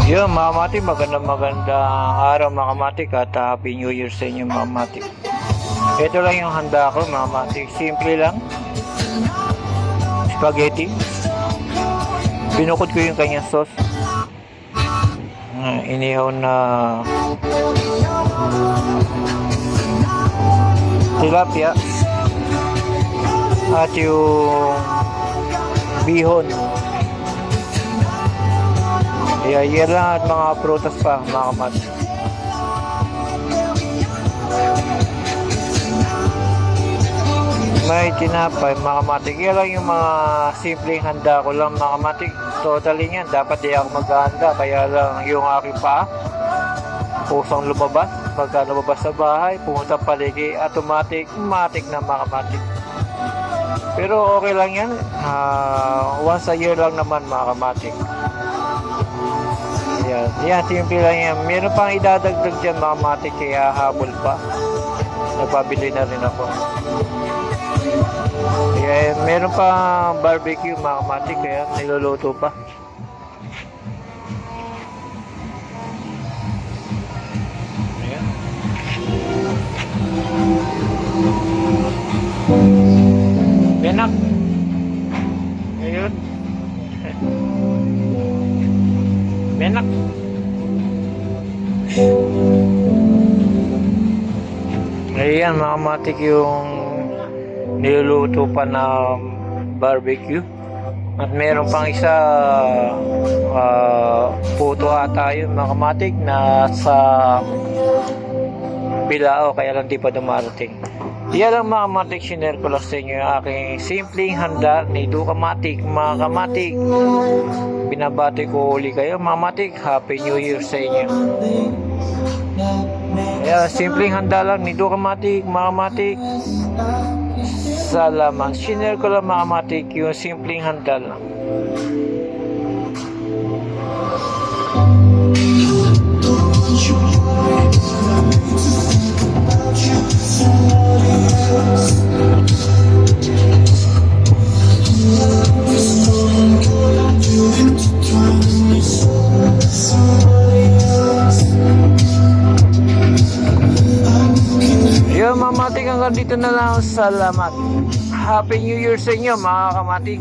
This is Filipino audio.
Yun mga kamatik, magandang araw mga kamatik at Happy New Year sa inyo mga kamatik. Ito lang yung handa ko mga kamatik, simple lang. Spaghetti. Binukod ko yung kanyang sauce. Inihaw na tilapia at yung bihon. Yan lang at mga prutas pa mga kamatik. May tinapay mga kamatik. Yan lang yung mga simpleng handa ko lang mga kamatik. Totally yan, dapat di ako maghahanda. Kaya lang yung aking paa pusang lumabas. Pagka lumabas sa bahay, pumunta paligi, automatic na mga kamatik. Pero okay lang yan, once a year lang naman mga kamatik. Yan, simple lang yan. Meron pang idadagdag dyan mga kamatik, kaya habol pa. Nagpabili na rin ako. Kaya meron pa barbecue mga kamatik, kaya niluluto pa. Ayan. Benak. Ayun. Benak. Ayan mga kamatik yung niluluto pa na barbecue. At meron pang isa puto ata yun mga kamatik na sa Bilao, kaya lang di pa dumarating. Yan lang mga kamatik, sinare ko lang sa inyo yung aking simpleng handa ni Do Kamatik mga kamatik. Binabati ko uli kayo mga kamatik, Happy New Year sa inyo. Kaya simpleng handa lang ni Do Kamatik mga kamatik. Salamat. Sinare ko lang mga kamatik yung simpleng handa lang. Yung mga kamatik, hanggang dito na lang. Salamat. Happy New Year sa inyo mga kamatik.